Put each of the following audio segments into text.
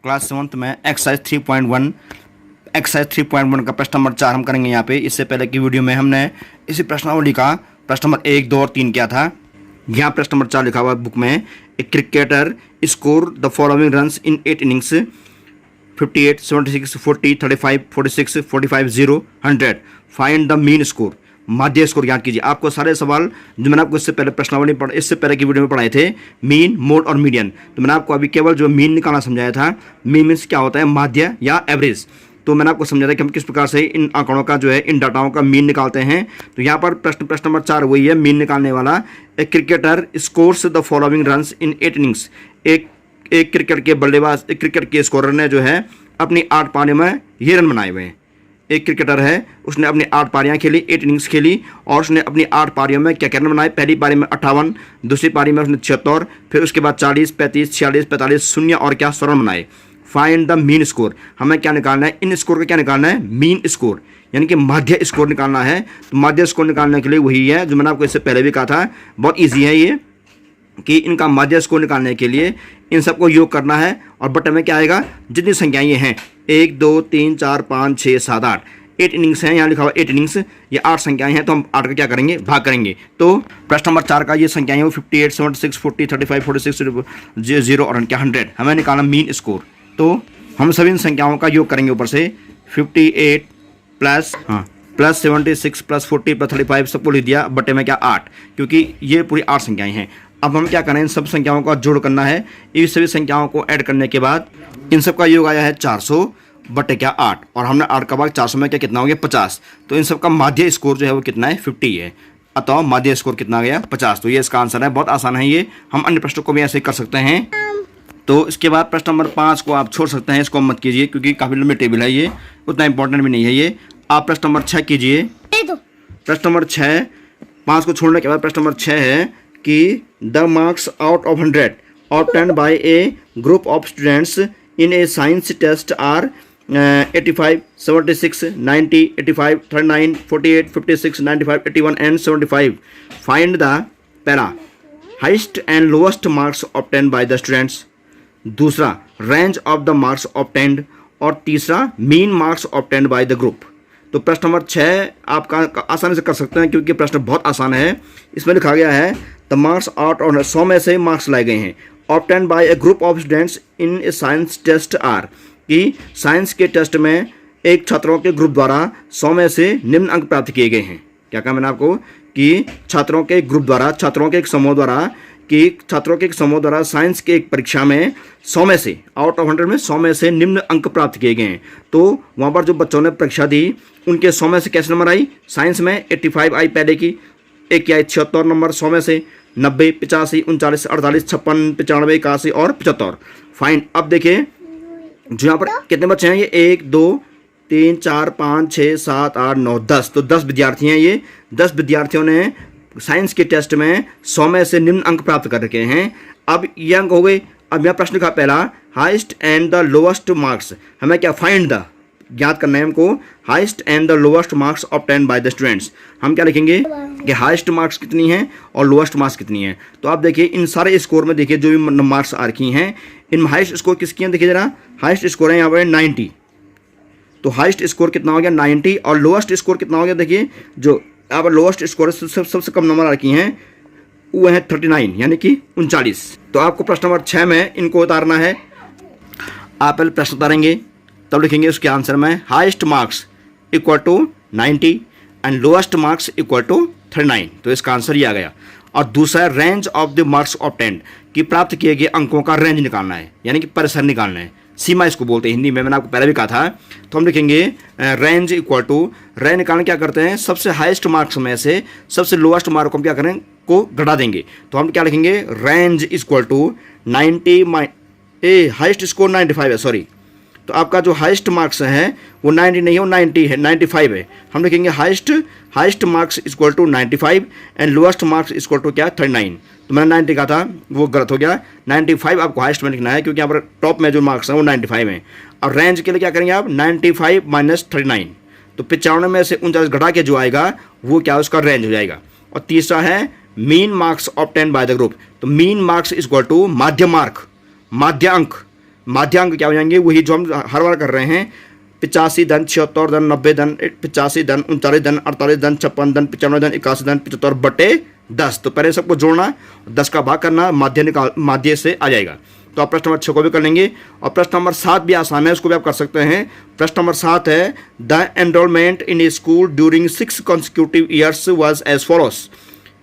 Class 7th में exercise 3.1 का प्रश्न नंबर 4 हम करेंगे यहाँ पे। इससे पहले की वीडियो में हमने इसी प्रश्नावली का प्रश्न नंबर 1, 2 और 3 किया था। यहाँ प्रश्न नंबर 4 लिखा हुआ बुक में, a cricketer score the following runs in 8 innings 58, 76, 40, 35, 46, 45, 0, 100। Find the mean score. माध्य स्कोर ज्ञात कीजिए। आपको सारे सवाल जो मैंने आपको इससे पहले प्रश्नावली इससे पहले की वीडियो में पढ़ाए थे, मीन, मोड और मीडियन, तो मैंने आपको अभी केवल जो मीन निकालना समझाया था। मीन मीन्स क्या होता है, माध्य या एवरेज। तो मैंने आपको समझाया था कि हम किस प्रकार से इन आंकड़ों का जो है, इन डाटाओं का मीन निकालते हैं। तो यहाँ पर प्रश्न नंबर 4 वही है, मीन निकालने वाला। एक cricketer scores the following runs in 8 innings. एक क्रिकेट के बल्लेबाज, एक क्रिकेट के स्कोरर ने जो है अपनी 8 पारियों में ये रन बनाए हुए हैं। एक क्रिकेटर है, उसने अपनी 8 पारियां खेली, 8 इनिंग्स खेली, और उसने अपनी 8 पारियों में क्या रन बनाए। पहली पारी में 58, दूसरी पारी में उसने 76, फिर उसके बाद 40, 35, 46, 45, शून्य और क्या 100 रन बनाए। Find the mean score. हमें क्या निकालना है, इन स्कोर का क्या निकालना है, मीन स्कोर, यानी कि माध्य स्कोर निकालना है। तो माध्य स्कोर निकालने के लिए वही है जो मैंने आपको इससे पहले भी कहा था, बहुत ईजी है ये, कि इनका माध्य स्कोर निकालने के लिए इन सबको योग करना है। और बटन में क्या आएगा, जितनी संख्याएं ये हैं, 1, 2, 3, 4, 5, 6, 7, 8, 8 इनिंग्स हैं। यहाँ लिखा हुआ 8 इनिंग्स, ये 8 संख्याएं हैं, तो हम 8 का क्या करेंगे, भाग करेंगे। तो प्रश्न नंबर 4 का ये संख्याएं हैं, वो 58, 76, 40, 35, 46, 0 और क्या 100। हमें निकालना मीन स्कोर। तो हम सभी इन संख्याओं का योग करेंगे ऊपर से। 58 प्लस 76 प्लस 40 प्लस 35 सबको लिख दिया, बटे में क्या 8, क्योंकि ये पूरी 8 संख्याएं हैं। अब हम क्या करें, इन सब संख्याओं का जोड़ करना है। इन सभी संख्याओं को ऐड करने के बाद इन सब का योग आया है 400 बटे क्या 8, और हमने 8 का भाग 400 में क्या कितना हो गया 50। तो इन सब का माध्य स्कोर जो है वो कितना है, 50 है। अतः माध्य स्कोर कितना गया, 50। तो ये इसका आंसर है। बहुत आसान है ये, हम अन्य प्रश्नों को भी ऐसे कर सकते हैं। तो इसके बाद प्रश्न नंबर 5 को आप छोड़ सकते हैं, इसको मत कीजिए क्योंकि काफ़ी लंबी टेबल है, ये उतना इंपॉर्टेंट भी नहीं है ये। आप प्रश्न नंबर 6 कीजिए। प्रश्न नंबर 6, 5 को छोड़ने के बाद प्रश्न नंबर 6 है कि the marks out of 100 obtained by a group of students in a science test are 85, 76, 90, 85, 39, 48, 56, 95, 81 and 75। Find the पहला highest and lowest marks obtained by the students, दूसरा range of the marks obtained, और तीसरा mean marks obtained by the group. तो प्रश्न number 6 आपका आसानी से कर सकते हैं क्योंकि प्रश्न बहुत आसान है। इसमें लिखा गया है द मार्क्स आउट और 100 में से मार्क्स लाए गए हैं obtained by a group of students in a science test are, कि साइंस के टेस्ट में एक छात्रों के ग्रुप द्वारा 100 में से निम्न अंक प्राप्त किए गए हैं। क्या कहा मैंने आपको, कि छात्रों के ग्रुप द्वारा, छात्रों के एक समूह द्वारा साइंस के एक परीक्षा में 100 में से, आउट ऑफ 100 में 100 में से निम्न अंक प्राप्त किए गए हैं। तो वहाँ पर जो बच्चों ने परीक्षा दी उनके 100 में से कैसे नंबर आई, साइंस में 85 आई पहले की, एक आई 76 नंबर 100 में से, 90, 85, 39, 48, 56, 95, 81 और 75। फाइन। अब देखिए जो यहाँ पर कितने बच्चे हैं, ये 1, 2, 3, 4, 5, 6, 7, 8, 9, 10। तो 10 विद्यार्थी हैं। ये 10 विद्यार्थियों ने साइंस के टेस्ट में 100 में से निम्न अंक प्राप्त कर रखे हैं। अब ये अंक हो गए। अब यहाँ प्रश्न का पहला, highest and the lowest marks, हमें क्या फाइंड द, ज्ञात करना है हमको, highest and the lowest marks obtained by the students. हम क्या लिखेंगे कि हाईएस्ट मार्क्स कितनी है और लोएस्ट मार्क्स कितनी है। तो आप देखिए इन सारे स्कोर में देखिए जो भी मार्क्स आ रखी हैं, इन हाईएस्ट स्कोर किसकी हैं, देखिए जरा, हाईएस्ट स्कोर है यहाँ पर 90। तो हाईएस्ट स्कोर कितना हो गया 90, और लोएस्ट स्कोर कितना हो गया, देखिए जो यहाँ पर लोएस्ट स्कोर सबसे कम नंबर आ रखी हैं वो है 39, यानी कि 39। तो आपको प्रश्न नंबर 6 में इनको उतारना है। आप पहले प्रश्न उतारेंगे, तब लिखेंगे उसके आंसर में highest marks equal to 90 and lowest marks equal to 39। तो इसका आंसर ये आ गया। और दूसरा range of the marks obtained, कि प्राप्त किए गए अंकों का रेंज निकालना है, यानी कि परिसर निकालना है, सीमा इसको बोलते हैं हिंदी में, मैंने आपको पहले भी कहा था। तो हम लिखेंगे रेंज इक्वल टू, रेंज निकालना क्या करते हैं, सबसे हाईएस्ट मार्क्स में से सबसे लोएस्ट मार्क को हम क्या करें, को घटा देंगे। तो हम क्या लिखेंगे, range equal to 90 highest score 95 है, सॉरी। तो आपका जो हाईएस्ट मार्क्स है वो 90 नहीं है, वो 90 है, 95 है। हम लिखेंगे highest marks equal to 95 and lowest marks equal to क्या 39। तो मैंने 90 कहा था, वो गलत हो गया। 95 आपको हाईएस्ट में लिखना है क्योंकि यहाँ पर टॉप में जो मार्क्स हैं वो 95 हैं। और रेंज के लिए क्या करेंगे आप, 95 माइनस 39। तो 95 में से 39 घटा के जो आएगा वो क्या उसका रेंज हो जाएगा। और तीसरा है mean marks obtained by the group. तो मीन मार्क्स इक्वल टू माध्य अंक, माध्यांक क्या हो जाएंगे, वही जो हम हर बार कर रहे हैं, 85 धन 76 धन 90 धन 85 धन 39 धन 48 धन 56 धन 95 धन 81 धन 75 बटे 10। तो पहले सबको जोड़ना, 10 का भाग करना, माध्य से आ जाएगा। तो आप प्रश्न नंबर 6 को भी कर लेंगे। और प्रश्न नंबर 7 भी आसान है, उसको भी आप कर सकते हैं। प्रश्न नंबर 7 है the enrolment in a school during 6 consecutive years was as follows.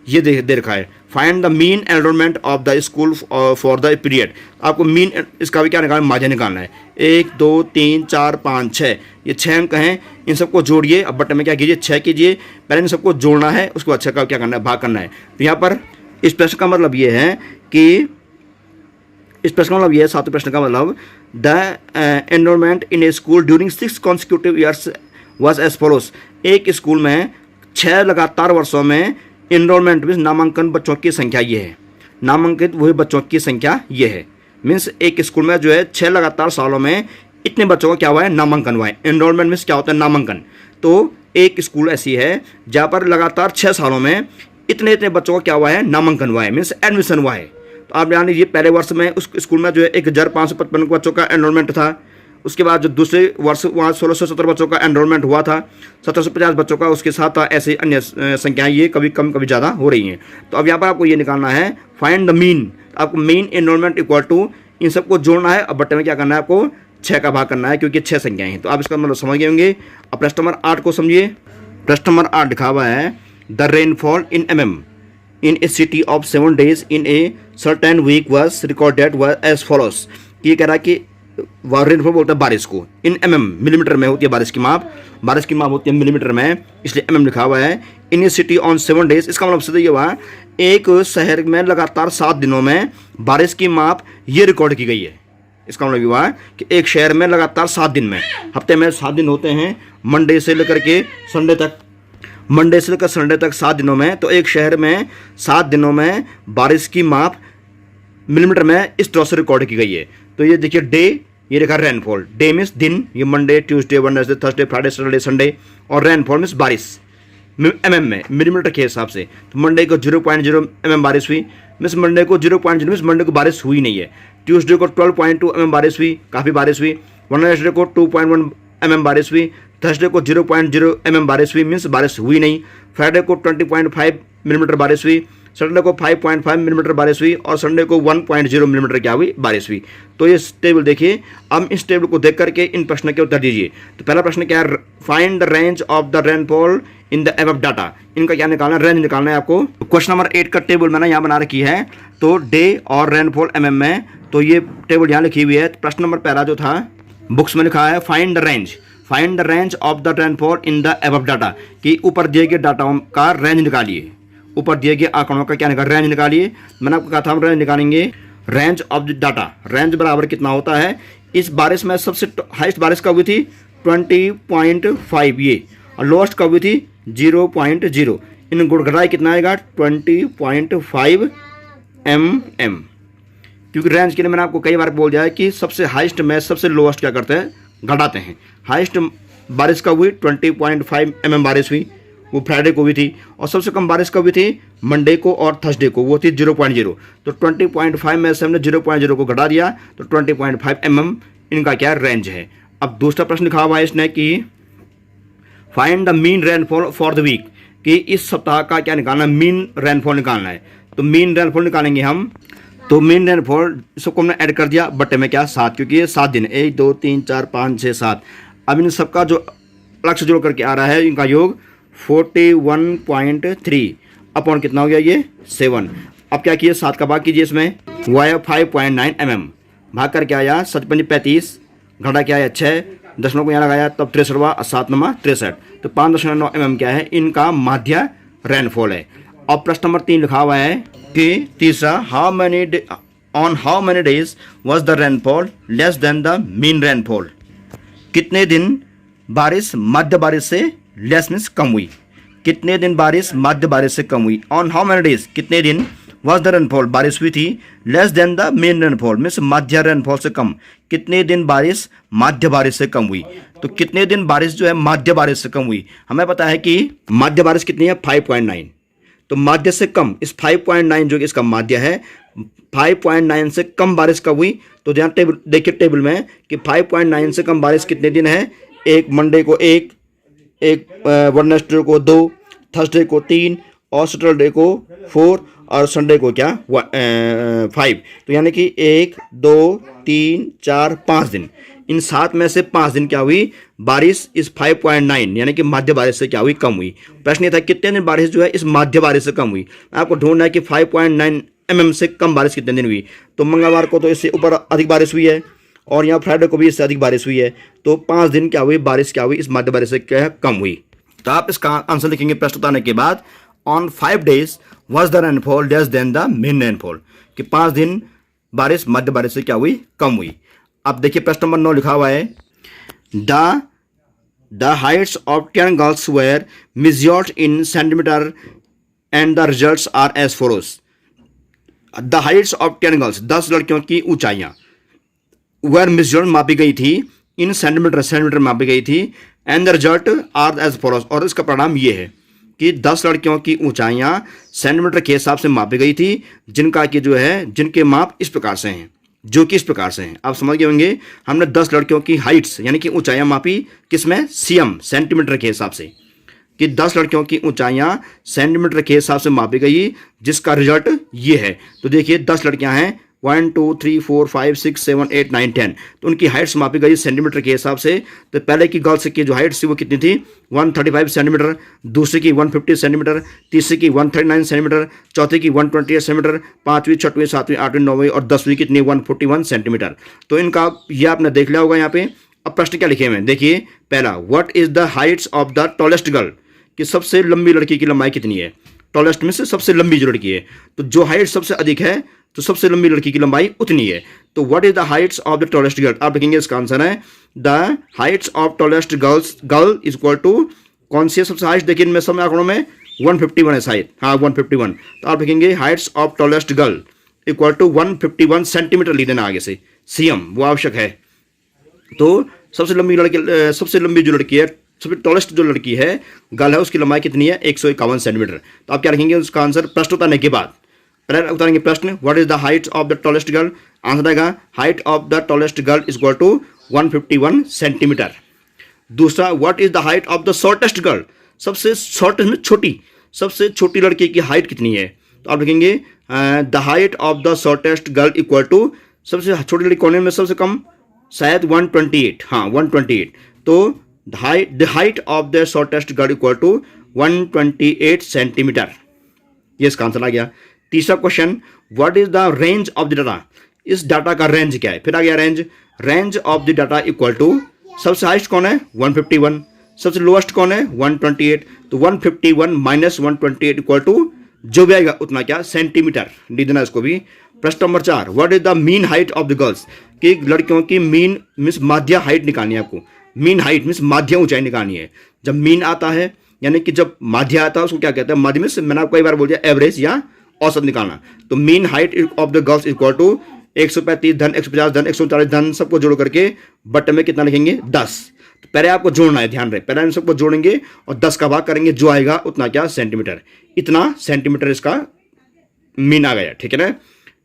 ये दे रखा है, find the mean enrolment of the school for the period. आपको मीन इसका भी क्या निकालना है, माध्य निकालना है। 1 2 3 4 5 6, ये 6 अंक हैं, इन सबको जोड़िए। अब बटन में क्या कीजिए, 6 कीजिए, पहले इन सबको जोड़ना है, उसको अच्छा का क्या करना है, भाग करना है। तो यहाँ पर इस प्रश्न का मतलब ये है कि इस प्रश्न का मतलब ये है, 7वें प्रश्न का मतलब the enrolment in a school during 6 consecutive years was as follows. एक स्कूल में 6 लगातार वर्षों में एनरोलमेंट मीन्स नामांकन बच्चों की संख्या ये है, नामांकित हुए बच्चों की संख्या ये है। मीन्स एक स्कूल में जो है 6 लगातार सालों में इतने बच्चों का क्या हुआ है, नामांकन हुआ है। एनरोलमेंट मीन्स क्या होता है, नामांकन। तो एक स्कूल ऐसी है जहाँ पर लगातार 6 सालों में इतने इतने बच्चों का क्या हुआ है, नामांकन हुआ है, मीन्स एडमिशन हुआ है। तो आप जान लीजिए पहले वर्ष में उस स्कूल में जो है 1555 बच्चों का एनरोलमेंट था। उसके बाद जो दूसरे वर्ष वहाँ 1670 बच्चों का एनरोलमेंट हुआ था, 1750 बच्चों का उसके साथ था। ऐसे अन्य संख्याएं ये कभी कम कभी ज़्यादा हो रही हैं। तो अब यहाँ पर आपको ये निकालना है, फाइंड द मीन। आपको मीन एनरोलमेंट इक्वल टू, इन सबको जोड़ना है। अब बटन में क्या करना है, आपको 6 का भाग करना है, क्योंकि 6 संख्याएं हैं। तो आप इसका मतलब समझ गए होंगे। अब प्रश्न नंबर 8 को समझिए। प्रश्न नंबर 8 लिखा हुआ है the rainfall in mm in a city of 7 days in a certain week was recorded as follows। ये कह रहा है कि रेनफॉल बोलता है बारिश को, इन mm मिलीमीटर में होती है बारिश की माप, बारिश की माप होती है मिलीमीटर में, इसलिए mm लिखा हुआ है। इन ए सिटी ऑन 7 days, इसका मतलब सीधा ये हुआ एक शहर में लगातार 7 दिनों में बारिश की माप ये रिकॉर्ड की गई है। इसका मतलब ये हुआ कि एक शहर में लगातार 7 दिन में, हफ्ते में 7 दिन होते हैं, मंडे से लेकर के संडे तक, मंडे से लेकर संडे तक 7 दिनों में। तो एक शहर में 7 दिनों में बारिश की माप मिलीमीटर में इस तरह से रिकॉर्ड की गई है। तो ये देखिए डे, ये लिखा रेनफॉल, डे मीन्स दिन, ये Monday Tuesday Wednesday Thursday Friday Saturday Sunday, और रेनफॉल मीन्स बारिश mm में मिलीमीटर के हिसाब से। तो मंडे को 0.0 mm बारिश हुई, मीन्स मंडे को 0.0 मीन्स मंडे को बारिश हुई नहीं है। ट्यूसडे को 12.2 mm बारिश हुई, काफ़ी बारिश हुई। वेडनेसडे को 2.1 mm बारिश हुई। थर्सडे को 0.0 mm बारिश हुई, मीन्स बारिश हुई नहीं। फ्राइडे को 20.5 मिलीमीटर बारिश हुई। सैटरडे को 5.5 मिलीमीटर बारिश हुई, और संडे को 1.0 मिलीमीटर क्या हुई, बारिश हुई। तो ये टेबल देखिए। अब इस टेबल को देख करके इन प्रश्न के उत्तर दीजिए। तो पहला प्रश्न क्या है, find the range of the rainfall in the above data. इनका क्या निकालना है, रेंज निकालना है आपको। क्वेश्चन नंबर 8 का टेबल मैंने यहाँ बना रखी है, तो डे और रेनफॉल mm में, तो ये टेबल यहाँ लिखी हुई है। प्रश्न नंबर पहला जो था बुक्स में लिखा है find the range, find the range of the rainfall in the above data, कि ऊपर दिए गए डाटाओं का रेंज निकालिए, ऊपर दिए गए आंकड़ों का क्या निकाल, रेंज निकालिए। मैंने आपको कहा था हम रेंज निकालेंगे, range of the data, range बराबर कितना होता है। इस बारिश में सबसे हाईएस्ट बारिश कब हुई थी, 20.5 ये, और लोएस्ट कब हुई थी 0.0। इन गुड़गड़ाई कितना आएगा, 20.5 mm। क्योंकि रेंज के लिए मैंने आपको कई बार बोल दिया है कि सबसे हाईएस्ट में सबसे लोएस्ट क्या करते हैं, घटाते हैं। हाईएस्ट बारिश कब हुई, 20.5 mm बारिश हुई, वो फ्राइडे को भी थी। और सबसे कम बारिश कब हुई थी, मंडे को और थर्सडे को, वो थी 0.0। तो 20.5 में से हमने 0.0 को घटा दिया, तो 20.5 mm इनका क्या रेंज है। अब दूसरा प्रश्न लिखा हुआ है इसने कि find the mean rainfall for the week, कि इस सप्ताह का क्या निकालना है, मीन रेनफॉल निकालना है। तो मीन रेनफॉल निकालेंगे हम। तो मीन रेनफॉल सबको हमने ऐड कर दिया, बटे में क्या 7, क्योंकि ये 7 दिन, 1 2 3 4 5 6 7। अब इन सबका जो अलग से जोड़ करके आ रहा है, इनका योग 41.3 अपॉन कितना हो गया, ये 7। अब क्या किए, 7 का भाग कीजिए इसमें, वाया 5.9 mm, भाग करके आया 7×5 35, घटा क्या आया 6, दशमलव को यहाँ लगाया तब 63, 7 नमा 63। तो 5.9 mm क्या है, इनका माध्य रेनफॉल है। अब प्रश्न नंबर 3 लिखा हुआ है कि तीसरा, how many days was the rainfall less than the mean rainfall. कितने दिन बारिश मध्य बारिश से लेस मीन्स कम हुई, कितने दिन बारिश मध्य बारिश से कम हुई। ऑन हाउ मेनी डेज, कितने दिन वाज द रेनफॉल बारिश हुई थी, less than the mean rainfall means Madhya rainfall से कम, कितने दिन बारिश मध्य बारिश से कम हुई। तो कितने दिन बारिश जो है मध्य बारिश से कम हुई, हमें पता है कि मध्य बारिश कितनी है 5.9, तो माध्य से कम, इस 5.9 जो कि इसका माध्य है, 5.9 से कम बारिश कब हुई? तो यहाँ टेबल देखिए, टेबल में कि 5.9 से कम बारिश कितने दिन है? एक मंडे को एक वेडनेसडे को 2, थर्सडे को 3 और सैटरडे को 4 और संडे को क्या 5। तो यानी कि 1 2 3 4 5 दिन, इन 7 में से 5 दिन क्या हुई बारिश इस 5.9 यानी कि माध्य बारिश से क्या हुई? कम हुई। प्रश्न ये था कितने दिन बारिश जो है इस माध्य बारिश से कम हुई। आपको ढूंढना है कि 5.9 mm से कम बारिश कितने दिन हुई। तो मंगलवार को तो इससे ऊपर अधिक बारिश हुई है और यहाँ फ्राइडे को भी इससे अधिक बारिश हुई है। तो 5 दिन क्या हुई बारिश क्या हुई इस माध्य बारिश से क्या है? कम हुई। तो आप इसका आंसर लिखेंगे प्रश्न बताने के बाद, on 5 days was the rainfall less than the mean rainfall, कि 5 दिन बारिश मध्य बारिश से क्या हुई? कम हुई। अब देखिए प्रश्न नंबर 9 लिखा हुआ है, the heights of 10 girls were measured in centimeter and the results are as follows। The heights of 10 girls, 10 लड़कियों की ऊंचाइयां वेयर मेजर्ड मापी गई थी, इन सेंटीमीटर मापी गई थी, and the result are as follows, और इसका परिणाम ये है कि 10 लड़कियों की ऊंचाइयां सेंटीमीटर के हिसाब से मापी गई थी, जिनका कि जो है जिनके माप इस प्रकार से हैं, जो कि इस प्रकार से हैं। आप समझ गए होंगे, हमने 10 लड़कियों की हाइट्स यानी कि ऊंचाइयां मापी किसमें? सीएम सेंटीमीटर के हिसाब से, कि 10 लड़कियों की ऊंचाइयां सेंटीमीटर के हिसाब से मापी गई, जिसका रिजल्ट ये है। तो देखिए 10 लड़कियां हैं, 1 2 3 4 5 6 7 8 9 10, तो उनकी हाइट्स मापी गई सेंटीमीटर के हिसाब से। तो पहले की गर्ल्स की जो हाइट थी वो कितनी थी? 135 सेंटीमीटर, दूसरी की 150 सेंटीमीटर, तीसरी की 139 सेंटीमीटर, चौथी की 128 सेंटीमीटर, पांचवीं, छठवीं, सातवीं, आठवीं, नौवीं और 10वीं कितनी? 141 सेंटीमीटर। तो इनका ये आपने देख लिया होगा यहाँ पे। अब प्रश्न क्या लिखे हुए हैं देखिए, पहला, what is the heights of the tallest girl, कि सबसे लंबी लड़की की लंबाई कितनी है? टॉलेस्ट में से सबसे लंबी जो लड़की है, तो जो हाइट सबसे अधिक है तो सबसे लंबी लड़की की लंबाई उतनी है। तो what is the heights of the tallest girl, आप लिखेंगे इसका आंसर है the heights of tallest girl is equal to, कौन सी है सबसे हाइट? देखिए इनमें सब आंकड़ों में 151 है शायद, हाँ 151। तो आप लिखेंगे heights of tallest girl equal to 151 centimetre लिख देना आगे से, सीएम वो आवश्यक है। तो सबसे लंबी लड़की, सबसे लंबी जो लड़की है, सबसे टॉलेस्ट जो लड़की है गर्ल है, उसकी लंबाई कितनी है? 151 सेंटीमीटर। तो आप क्या रखेंगे उसका आंसर प्रश्न उतारने के बाद? पहले उतारेंगे प्रश्न, what is the height of the tallest girl, answer आएगा height of the tallest girl is equal to 151 centimetre. दूसरा, what is the height of the shortest girl, सबसे शॉर्टेस्ट में छोटी, सबसे छोटी लड़की की हाइट कितनी है? तो आप लिखेंगे the height of the shortest girl equal to, सबसे छोटी लड़की कौन है में सबसे कम? शायद 128, हाँ 128। तो the height of the shortest girl equal to 128 centimetre, ये इसका आंसर आ गया। तीसरा question, what is the range of the data, इस डाटा का रेंज क्या है? फिर आ गया range of the data equal to, सबसे हाइस्ट कौन है? 151, सबसे लोएस्ट कौन है? 128। तो 151 माइनस 128 इक्वल टू जो भी आएगा उतना क्या? सेंटीमीटर, लिख देना इसको भी। प्रश्न number 4, what is the mean height of the girls, कि लड़कियों की मीन मीन्स माध्य हाइट निकालनी है आपको। मीन हाइट मीन्स माध्य ऊंचाई निकालनी है। जब मीन आता है यानी कि जब माध्य आता है उसको क्या कहते हैं? माध्य मीन्स मैंने आपको कई बार बोल दिया एवरेज या औसत निकालना। तो mean height of the girls equal to 135 धन 150 धन 140 धन सबको जोड़ करके बट्टे में कितना लिखेंगे? 10। तो पहले आपको जोड़ना है, ध्यान रहे, पहले हम सबको जोड़ेंगे और 10 का भाग करेंगे, जो आएगा उतना क्या? सेंटीमीटर। इतना सेंटीमीटर इसका मीन आ गया, ठीक है ना।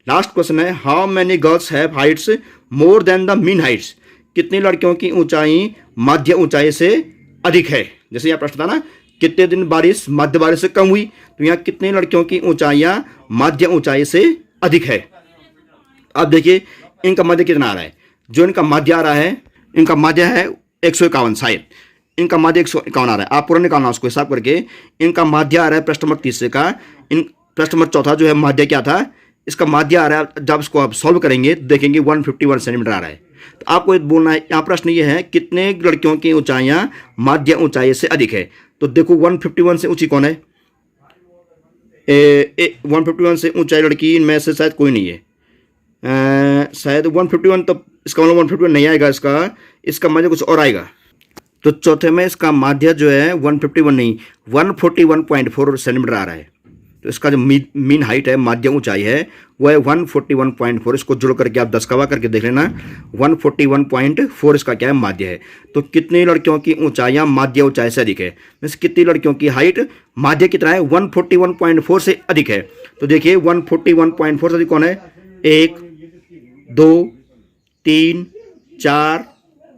लास्ट क्वेश्चन है, how many girls have Heights more than the mean Heights, कितनी लड़कियों की ऊंचाई माध्य ऊंचाई से अधिक है? जैसे यहाँ प्रश्न था ना, कितने दिन बारिश माध्य बारिश से कम हुई, तो यहाँ कितनी लड़कियों की ऊंचाइयां माध्य ऊंचाई से अधिक है। अब देखिए इनका मध्य कितना आ रहा है, जो इनका मध्य आ रहा है, इनका मध्य है 151, शायद इनका मध्य 151 आ रहा है। आप पूरा निकालना उसको हिसाब करके, इनका मध्य आ रहा है प्रश्न नंबर 30 का, इन प्रश्न नंबर 4 जो है मध्य क्या था, इसका मध्य आ रहा है, जब इसको आप सॉल्व करेंगे तो देखेंगे 151 सेंटीमीटर आ रहा है। तो आपको बोलना है, यहाँ प्रश्न ये है कितने लड़कियों की ऊंचाइयां माध्य ऊंचाई से अधिक है। तो देखो 151 से ऊंची कौन है? 151 से ऊंचाई लड़की इनमें से शायद कोई नहीं है, शायद 151, तो इसका मतलब 151 नहीं आएगा, इसका मध्य कुछ और आएगा। तो चौथे में इसका माध्य जो है 151 नहीं 141.4 सेंटीमीटर आ रहा है। तो इसका जो मीन हाइट है, माध्य ऊंचाई है, वो है 141.4। इसको जोड़ करके आप 10 का भाग करके देख लेना, 141.4 इसका क्या है? माध्य है। तो कितनी लड़कियों की ऊंचाइयां माध्य ऊंचाई से अधिक है, मीन्स कितनी लड़कियों की हाइट माध्य कितना है? 141.4 से अधिक है। तो देखिए 141.4 से अधिक कौन है? 1, 2, 3, 4,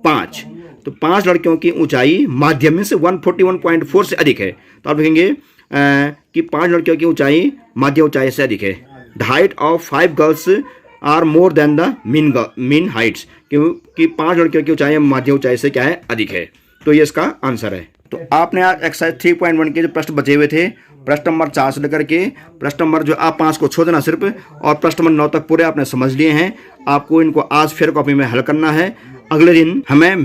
5। तो 5 लड़कियों की ऊंचाई माध्यम में से 141.4 से अधिक है। तो आप देखेंगे कि 5 लड़कियों की ऊंचाई माध्य ऊंचाई से अधिक है। The height of 5 girls are more than the mean heights, क्योंकि 5 लड़कियों की ऊंचाई माध्य ऊंचाई से क्या है? अधिक है। तो ये इसका आंसर है। तो आपने आज एक्सरसाइज 3.1 के जो प्रश्न बचे हुए थे, प्रश्न नंबर 4 से लेकर के प्रश्न नंबर जो आप 5 को छोड़ देना सिर्फ, और प्रश्न नंबर 9 तक पूरे आपने समझ लिए हैं। आपको इनको आज फेयर कॉपी में हल करना है। अगले दिन हमें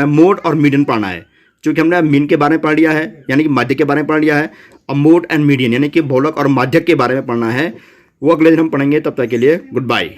मोड और मीडियन पढ़ना है, क्योंकि हमने मीन के बारे में पढ़ लिया है, यानी कि माध्य के बारे में पढ़ लिया है। और मोड एंड मीडियन यानी कि बहुलक और माध्यक के बारे में पढ़ना है, वो अगले दिन हम पढ़ेंगे। तब तक के लिए गुड बाय।